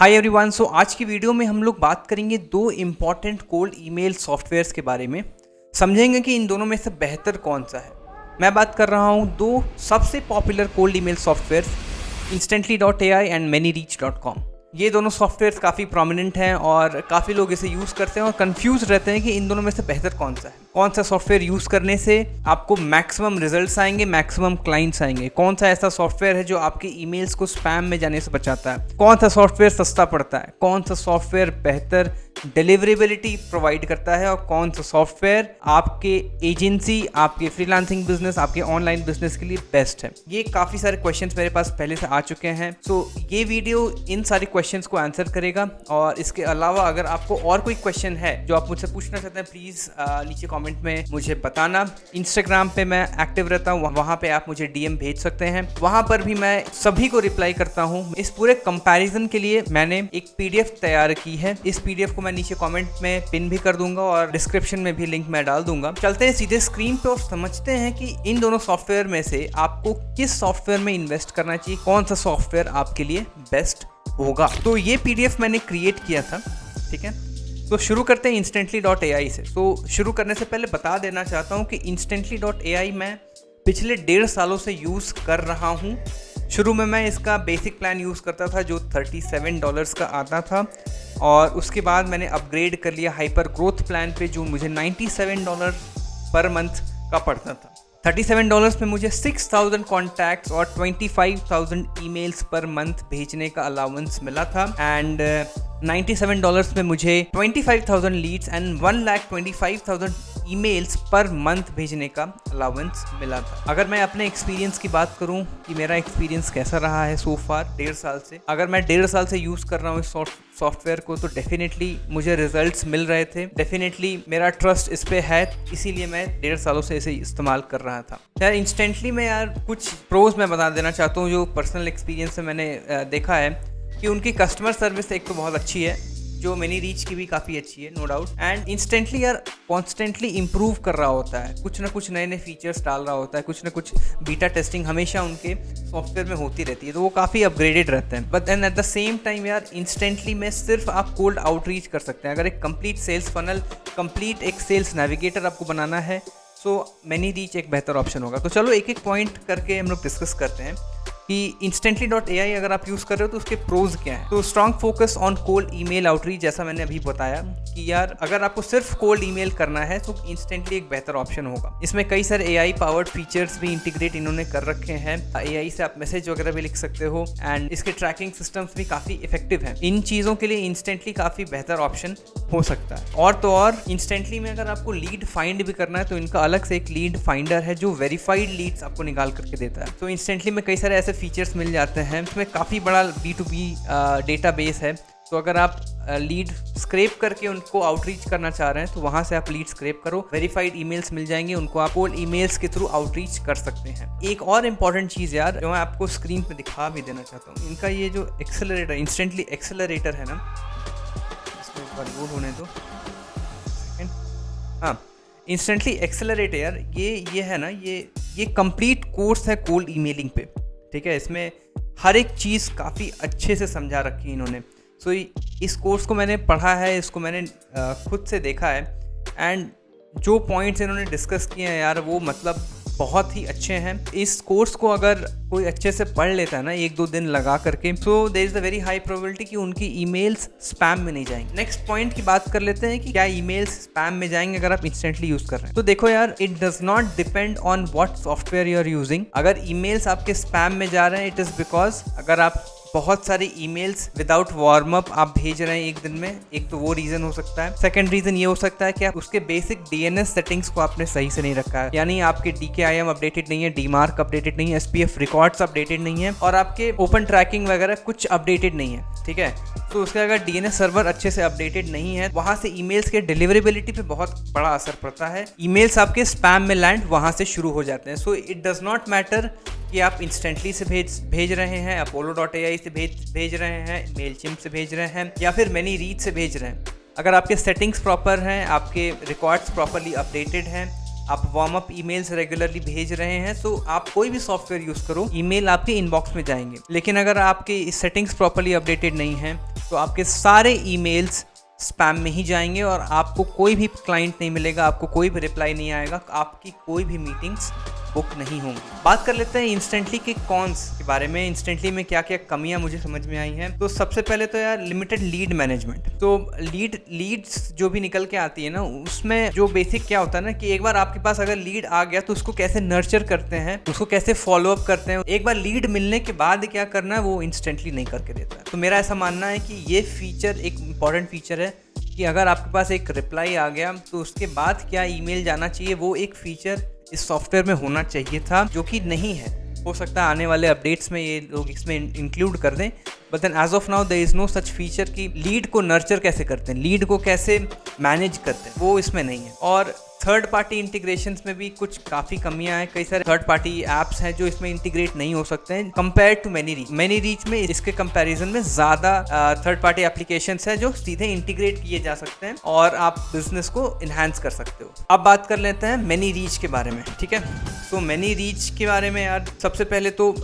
Hi everyone. सो आज की video में हम लोग बात करेंगे दो इम्पॉर्टेंट कोल्ड ईमेल सॉफ्टवेयर्स के बारे में। समझेंगे कि इन दोनों में से बेहतर कौन सा है। मैं बात कर रहा हूँ दो सबसे popular cold email softwares, instantly.ai and manyreach.com। ये दोनों सॉफ्टवेयर्स काफ़ी प्रोमिनेंट हैं और काफ़ी लोग इसे यूज़ करते हैं और कंफ्यूज रहते हैं कि इन दोनों में से बेहतर कौन सा है। कौन सा सॉफ्टवेयर यूज़ करने से आपको मैक्सिमम रिजल्ट्स आएंगे, मैक्सिमम क्लाइंट्स आएंगे। कौन सा ऐसा सॉफ्टवेयर है जो आपके ईमेल्स को स्पैम में जाने से बचाता है। कौन सा सॉफ्टवेयर सस्ता पड़ता है। कौन सा सॉफ्टवेयर बेहतर डिलीवरेबिलिटी प्रोवाइड करता है और कौन सा सॉफ्टवेयर आपके एजेंसी, आपके फ्रीलांसिंग बिजनेस, आपके ऑनलाइन बिजनेस के लिए बेस्ट है। ये काफ़ी सारे क्वेश्चंस मेरे पास पहले से आ चुके हैं। सो ये वीडियो इन सारे क्वेश्चंस को आंसर करेगा। और इसके अलावा अगर आपको और कोई क्वेश्चन है जो आप मुझसे पूछना चाहते हैं, प्लीज़ नीचे कमेंट में मुझे बताना। इंस्टाग्राम पे मैं एक्टिव रहता हूँ, वहाँ पे आप मुझे डीएम भेज सकते हैं। वहाँ पर भी मैं सभी को रिप्लाई करता हूँ। इस पूरे कंपैरिजन के लिए मैंने एक पीडीएफ तैयार की है। इस पीडीएफ को मैं नीचे कमेंट में पिन भी कर दूंगा और डिस्क्रिप्शन में भी लिंक मैं डाल दूंगा। चलते हैं सीधे स्क्रीन पे और समझते हैं कि इन दोनों सॉफ्टवेयर में से आपको किस सॉफ्टवेयर में इन्वेस्ट करना चाहिए, कौन सा सॉफ्टवेयर आपके लिए बेस्ट होगा। तो ये पीडीएफ मैंने क्रिएट किया था, ठीक है। तो शुरू करते हैं instantly.ai से। तो शुरू करने से पहले बता देना चाहता हूँ कि instantly.ai मैं पिछले 1.5 सालों से यूज़ कर रहा हूँ। शुरू में मैं इसका बेसिक प्लान यूज़ करता था जो $37 का आता था, और उसके बाद मैंने अपग्रेड कर लिया हाइपर ग्रोथ प्लान पे जो मुझे $97 पर मंथ का पड़ता था। $37 में मुझे 6000 कॉन्टैक्ट्स और 25,000 ईमेल्स पर मंथ भेजने का अलाउंस मिला था। एंड $97 में मुझे 25,000 Leeds and 1,25,000 emails per month भेजने का अलाउंस मिला था। अगर मैं अपने एक्सपीरियंस की बात करूं कि मेरा एक्सपीरियंस कैसा रहा है सो फार 1.5 साल से, अगर मैं 1.5 साल से यूज़ कर रहा हूँ इस सॉफ्टवेयर को, तो डेफिनेटली मुझे रिजल्ट्स मिल रहे थे। डेफिनेटली मेरा ट्रस्ट इस पे है, इसीलिए मैं 1.5 सालों से इसे इस्तेमाल कर रहा था। यार इंस्टेंटली में यार कुछ प्रोज मैं बता देना चाहता हूँ जो पर्सनल एक्सपीरियंस से मैंने देखा है कि उनकी कस्टमर सर्विस एक तो बहुत अच्छी है, जो मेनी रीच की भी काफ़ी अच्छी है, नो डाउट। एंड इंस्टेंटली यार कॉन्स्टेंटली इम्प्रूव कर रहा होता है, कुछ ना कुछ नए नए फीचर्स डाल रहा होता है, कुछ ना कुछ बीटा टेस्टिंग हमेशा उनके सॉफ्टवेयर में होती रहती है, तो वो काफ़ी अपग्रेडेड रहते हैं। But and at the same time यार इंस्टेंटली में सिर्फ आप कोल्ड आउटरीच कर सकते हैं। अगर एक कंप्लीट सेल्स फनल, कंप्लीट एक सेल्स नेविगेटर आपको बनाना है, सो मेनी रीच एक बेहतर ऑप्शन होगा। तो चलो एक एक पॉइंट करके हम लोग डिस्कस करते हैं कि instantly.ai अगर आप यूज़ कर रहे हो तो उसके प्रोज क्या हैं। तो strong focus on cold email outreach, जैसा मैंने अभी बताया कि यार अगर आपको सिर्फ कोल्ड ईमेल करना है तो इंस्टेंटली एक बेहतर ऑप्शन होगा। इसमें कई सारे AI पावर्ड फीचर्स भी इंटीग्रेट इन्होंने कर रखे हैं। AI से आप मैसेज वगैरह भी लिख सकते हो एंड इसके ट्रैकिंग सिस्टम्स भी काफ़ी इफेक्टिव हैं। इन चीज़ों के लिए इंस्टेंटली काफ़ी बेहतर ऑप्शन हो सकता है। और तो और इंस्टेंटली में अगर आपको लीड फाइंड भी करना है तो इनका अलग से एक लीड फाइंडर है जो वेरीफाइड लीड्स आपको निकाल करके देता है। तो इंस्टेंटली में कई सारे ऐसे फीचर्स मिल जाते हैं। इसमें काफ़ी बड़ा B2B डेटाबेस है। तो अगर आप लीड स्क्रैप करके उनको आउटरीच करना चाह रहे हैं तो वहाँ से आप लीड स्क्रैप करो, वेरीफाइड ईमेल्स मिल जाएंगे, उनको आप कोल्ड ईमेल्स के थ्रू आउटरीच कर सकते हैं। एक और इम्पॉर्टेंट चीज़ यार जो मैं आपको स्क्रीन पे दिखा भी देना चाहता हूँ, इनका ये जो एक्सेलरेटर, इंस्टेंटली एक्सेलरेटर है ना, इसको एक बार लोड होने दो। हाँ, इंस्टेंटली एक्सेलरेटर यार ये है ना, ये कंप्लीट कोर्स है कोल्ड ईमेलिंग पे, ठीक है। इसमें हर एक चीज़ काफ़ी अच्छे से समझा रखी है इन्होंने। सो इस कोर्स को मैंने पढ़ा है, इसको मैंने खुद से देखा है एंड जो पॉइंट्स इन्होंने डिस्कस किए हैं यार वो मतलब बहुत ही अच्छे हैं। इस कोर्स को अगर कोई अच्छे से पढ़ लेता है ना 1-2 दिन लगा करके, so there is a very high probability कि उनकी ईमेल्स स्पैम में नहीं जाएंगे। नेक्स्ट पॉइंट की बात कर लेते हैं कि क्या ईमेल्स स्पैम में जाएंगे अगर आप इंस्टेंटली यूज़ कर रहे हैं। तो देखो यार, it does not depend on what software you are using. अगर ईमेल्स आपके स्पैम में जा रहे हैं, इट इज़ बिकॉज अगर आप बहुत सारे ईमेल्स विदाउट वार्म अप आप भेज रहे हैं एक दिन में, एक तो वो रीज़न हो सकता है। सेकंड रीज़न ये हो सकता है कि आप उसके बेसिक DNS सेटिंग्स को आपने सही से नहीं रखा है, यानी आपके DKIM अपडेटेड नहीं है, DMARC अपडेटेड नहीं है, SPF रिकॉर्ड्स अपडेटेड नहीं है और आपके ओपन ट्रैकिंग वगैरह कुछ अपडेटेड नहीं है, ठीक है। तो उसका अगर DNS सर्वर अच्छे से अपडेटेड नहीं है, वहाँ से ईमेल्स के डिलीवरेबिलिटी पे बहुत बड़ा असर पड़ता है। ईमेल्स आपके स्पैम में लैंड वहाँ से शुरू हो जाते हैं। So it does not matter कि आप इंस्टेंटली से भेज रहे हैं, apollo.ai से भेज रहे हैं, मेलचिम्प से भेज रहे हैं या फिर मेनी रीच से भेज रहे हैं। अगर आपके सेटिंग्स प्रॉपर हैं, आपके रिकॉर्ड्स प्रॉपरली अपडेटेड हैं, आप वार्म अप ईमेल्स रेगुलरली भेज रहे हैं, तो आप कोई भी सॉफ्टवेयर यूज़ करो, ईमेल आपके इनबॉक्स में जाएंगे। लेकिन अगर आपके सेटिंग्स प्रॉपर्ली अपडेटेड नहीं हैं तो आपके सारे ईमेल्स स्पैम में ही जाएंगे और आपको कोई भी क्लाइंट नहीं मिलेगा, आपको कोई भी रिप्लाई नहीं आएगा, आपकी कोई भी मीटिंग्स बुक नहीं होंगी। बात कर लेते हैं इंस्टेंटली के कॉन्स के बारे में। इंस्टेंटली में क्या क्या कमियां मुझे समझ में आई हैं। तो सबसे पहले तो यार लिमिटेड लीड मैनेजमेंट। तो लीड्स जो भी निकल के आती है ना, उसमें जो बेसिक क्या होता है ना कि एक बार आपके पास अगर लीड आ गया तो उसको कैसे नर्चर करते हैं, उसको कैसे फॉलो अप करते हैं, एक बार लीड मिलने के बाद क्या करना है वो इंस्टेंटली नहीं करके देता है। तो मेरा ऐसा मानना है कि ये फीचर एक इंपॉर्टेंट फीचर है कि अगर आपके पास एक रिप्लाई आ गया तो उसके बाद क्या ईमेल जाना चाहिए, वो एक फीचर इस सॉफ्टवेयर में होना चाहिए था, जो कि नहीं है। हो सकता है आने वाले अपडेट्स में ये लोग इसमें इंक्लूड कर दें, but then as of now there is no such feature कि लीड को नर्चर कैसे करते हैं, लीड को कैसे मैनेज करते हैं, वो इसमें नहीं है। और थर्ड पार्टी इंटीग्रेशंस में भी कुछ काफ़ी कमियां हैं। कई सारे थर्ड पार्टी ऐप्स हैं जो इसमें इंटीग्रेट नहीं हो सकते हैं कंपेयर टू मैनी रीच में इसके कंपैरिजन में ज़्यादा थर्ड पार्टी एप्लीकेशंस हैं जो सीधे इंटीग्रेट किए जा सकते हैं और आप बिजनेस को इन्हांस कर सकते हो। अब बात कर लेते हैं मैनी रीच के बारे में, ठीक है। तो मैनी रीच के बारे में यार सबसे पहले तो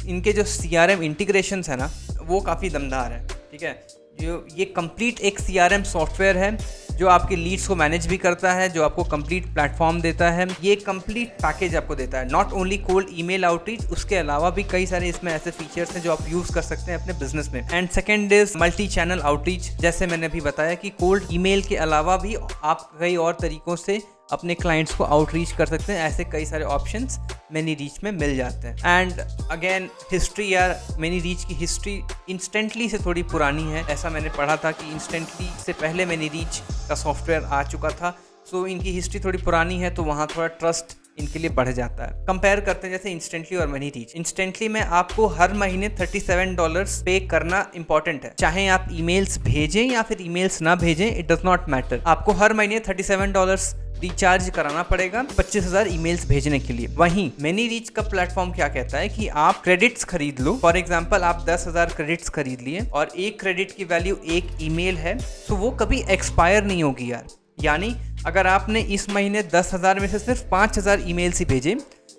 इनके जो CRM इंटीग्रेशंस है ना, वो काफ़ी दमदार है, ठीक है। जो ये कंप्लीट एक CRM सॉफ्टवेयर है जो आपके लीड्स को मैनेज भी करता है, जो आपको कंप्लीट प्लेटफॉर्म देता है, ये कंप्लीट पैकेज आपको देता है। Not only cold email outreach, उसके अलावा भी कई सारे इसमें ऐसे फीचर्स हैं जो आप यूज़ कर सकते हैं अपने बिजनेस में। And second is multi channel outreach. जैसे मैंने अभी बताया कि कोल्ड ईमेल के अलावा भी आप कई और तरीक़ों से अपने क्लाइंट्स को आउटरीच कर सकते हैं। ऐसे कई सारे ऑप्शंस मैनी रीच में मिल जाते हैं। एंड अगेन हिस्ट्री, यार मैनी रीच की हिस्ट्री इंस्टेंटली से थोड़ी पुरानी है। ऐसा मैंने पढ़ा था कि इंस्टेंटली से पहले मैनी रीच का सॉफ्टवेयर आ चुका था, सो इनकी हिस्ट्री थोड़ी पुरानी है, तो वहाँ थोड़ा ट्रस्ट इनके लिए बढ़ जाता है। कंपेयर करते हैं जैसे इंस्टेंटली और मनी रीच। इंस्टेंटली में आपको हर महीने $37 पे करना इंपॉर्टेंट है, चाहे आप ईमेल्स भेजें या फिर ईमेल्स ना भेजें, इट डज नॉट मैटर। आपको हर महीने $37 रिचार्ज कराना पड़ेगा 25,000 ईमेल्स भेजने के लिए। वहीं मैनी रीच का प्लेटफॉर्म क्या कहता है कि आप क्रेडिट्स खरीद लो। फॉर एग्जांपल आप 10,000 क्रेडिट्स खरीद लिए और एक क्रेडिट की वैल्यू एक ईमेल है, तो वो कभी एक्सपायर नहीं होगी यार। यानी अगर आपने इस महीने 10,000 में से सिर्फ 5,000 ईमेल्स ही भेजे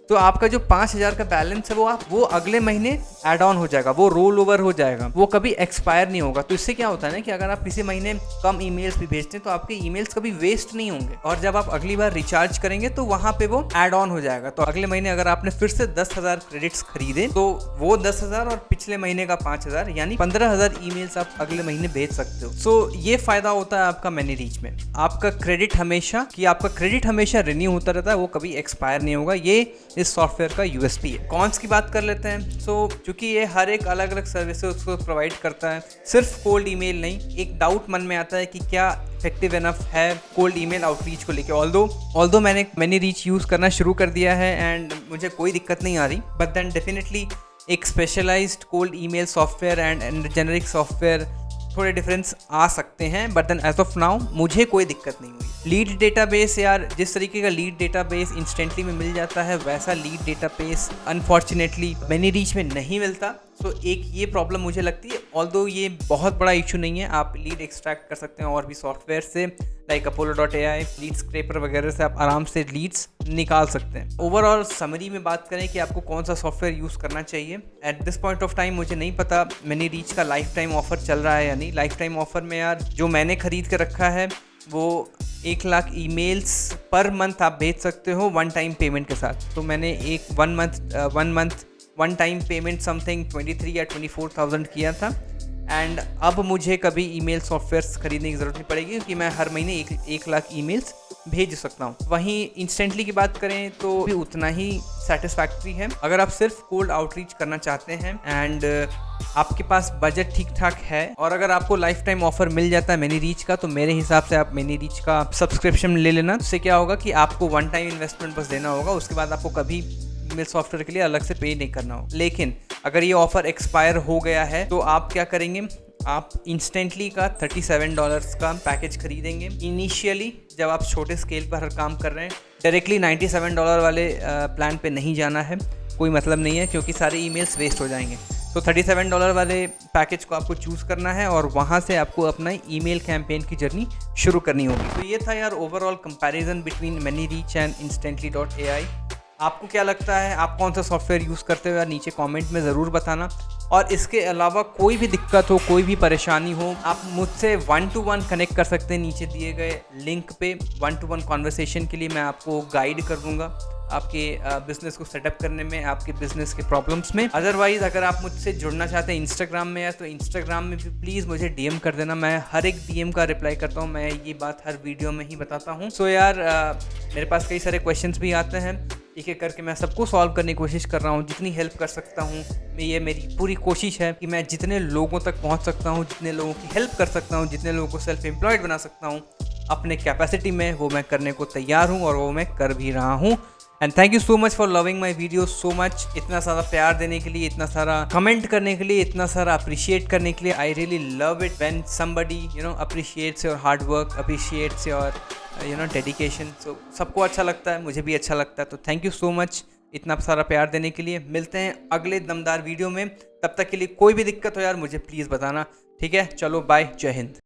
तो आपका जो 5,000 का बैलेंस है वो अगले महीने ऐड ऑन हो जाएगा, वो रोल ओवर हो जाएगा, वो कभी एक्सपायर नहीं होगा। तो इससे क्या होता है ना कि अगर आप किसी महीने कम ईमेल्स भी भेजते हैं तो आपके ईमेल्स कभी वेस्ट नहीं होंगे, और जब आप अगली बार रिचार्ज करेंगे तो वहां पे वो ऐड ऑन हो जाएगा। तो अगले महीने अगर आपने फिर से 10,000 क्रेडिट्स खरीदे तो वो 10,000 और पिछले महीने का 5,000 यानी 15,000 ईमेल्स आप अगले महीने भेज सकते हो। सो ये फायदा होता है आपका मैनी रीच में। आपका क्रेडिट हमेशा रिन्यू होता रहता है, वो कभी एक्सपायर नहीं होगा। ये इस सॉफ्टवेयर का USP है। कॉन्स की बात कर लेते हैं। क्योंकि ये हर एक अलग अलग सर्विसेज उसको प्रोवाइड करता है, सिर्फ कोल्ड ईमेल नहीं। एक डाउट मन में आता है कि क्या इफेक्टिव इनफ है कोल्ड ईमेल आउटरीच को लेके। ऑल्दो मैंने मैनी रीच यूज़ करना शुरू कर दिया है एंड मुझे कोई दिक्कत नहीं आ रही, बट देन डेफिनेटली एक specialised cold email software and generic software थोड़े डिफरेंस आ सकते हैं, but then as of now मुझे कोई दिक्कत नहीं हुई। लीड डेटाबेस, यार जिस तरीके का लीड डेटाबेस इंस्टेंटली में मिल जाता है वैसा lead database unfortunately many reach में नहीं मिलता। सो एक ये प्रॉब्लम मुझे लगती है। ऑल्दो ये बहुत बड़ा इशू नहीं है, आप लीड एक्सट्रैक्ट कर सकते हैं और भी सॉफ्टवेयर से, लाइक Apollo.ai, लीड स्क्रैपर वगैरह से आप आराम से लीड्स निकाल सकते हैं। ओवरऑल समरी में बात करें कि आपको कौन सा सॉफ्टवेयर यूज़ करना चाहिए, at this point of time मुझे नहीं पता मैनी रीच का लाइफ टाइम ऑफर चल रहा है या नहीं। लाइफ टाइम ऑफर में यार जो मैंने खरीद के रखा है वो 1 लाख ईमेल्स पर मंथ आप भेज सकते हो वन टाइम पेमेंट के साथ। तो मैंने एक वन टाइम पेमेंट समथिंग 23 या 24,000 किया था, एंड अब मुझे कभी ईमेल सॉफ्टवेयर खरीदने की ज़रूरत नहीं पड़ेगी क्योंकि मैं हर महीने 1 लाख ईमेल्स भेज सकता हूँ। वहीं इंस्टेंटली की बात करें तो भी उतना ही सेटिस्फैक्ट्री है। अगर आप सिर्फ कोल्ड आउटरीच करना चाहते हैं एंड आपके पास बजट ठीक ठाक है और अगर आपको लाइफ टाइम ऑफर मिल जाता है मैनी रीच का, तो मेरे हिसाब से आप मैनी रीच का सब्सक्रिप्शन ले लेना। उससे क्या होगा कि आपको वन टाइम इन्वेस्टमेंट बस देना होगा, उसके बाद आपको कभी ईमेल सॉफ्टवेयर के लिए अलग से पे नहीं करना हो। लेकिन अगर ये ऑफर एक्सपायर हो गया है तो आप क्या करेंगे, आप इंस्टेंटली का $37 का पैकेज खरीदेंगे। इनिशियली जब आप छोटे स्केल पर हर काम कर रहे हैं, डायरेक्टली $97 वाले प्लान पे नहीं जाना है, कोई मतलब नहीं है क्योंकि सारे ईमेल्स वेस्ट हो जाएंगे। तो $37 वाले पैकेज को आपको चूज़ करना है और वहाँ से आपको अपना ईमेल कैंपेन की जर्नी शुरू करनी होगी। तो ये था यार overall comparison between ManyReach and Instantly.ai। आपको क्या लगता है, आप कौन सा सॉफ्टवेयर यूज़ करते हो यार, नीचे कमेंट में ज़रूर बताना। और इसके अलावा कोई भी दिक्कत हो, कोई भी परेशानी हो, आप मुझसे 1-to-1 कनेक्ट कर सकते हैं नीचे दिए गए लिंक पे। 1-to-1 कॉन्वर्सेशन के लिए मैं आपको गाइड कर दूँगा आपके बिज़नेस को सेटअप करने में, आपके बिज़नेस के प्रॉब्लम्स में। अदरवाइज़ अगर आप मुझसे जुड़ना चाहते हैं इंस्टाग्राम में यार, तो इंस्टाग्राम में भी प्लीज़ मुझे DM कर देना। मैं हर एक DM का रिप्लाई करता हूँ, मैं ये बात हर वीडियो में ही बताता हूँ। सो यार मेरे पास कई सारे क्वेश्चंस भी आते हैं, एक एक करके मैं सबको सॉल्व करने की कोशिश कर रहा हूँ, जितनी हेल्प कर सकता हूँ। ये मेरी पूरी कोशिश है कि मैं जितने लोगों तक पहुँच सकता हूँ, जितने लोगों की हेल्प कर सकता हूँ, जितने लोगों को सेल्फ एम्प्लॉयड बना सकता हूँ अपने कैपेसिटी में, वो मैं करने को तैयार हूँ और वो मैं कर भी रहा हूँ। And thank you so much for loving my video so much. इतना सारा प्यार देने के लिए, इतना सारा कमेंट करने के लिए, इतना सारा अप्रिशिएट करने के लिए। I really love it when somebody appreciates your hard work, appreciates your dedication. So सबको अच्छा लगता है, मुझे भी अच्छा लगता है। तो थैंक यू सो मच इतना सारा प्यार देने के लिए। मिलते हैं अगले दमदार वीडियो में, तब तक के लिए कोई भी दिक्कत हो यार मुझे प्लीज़ बताना, ठीक है? चलो बाय, जय हिंद।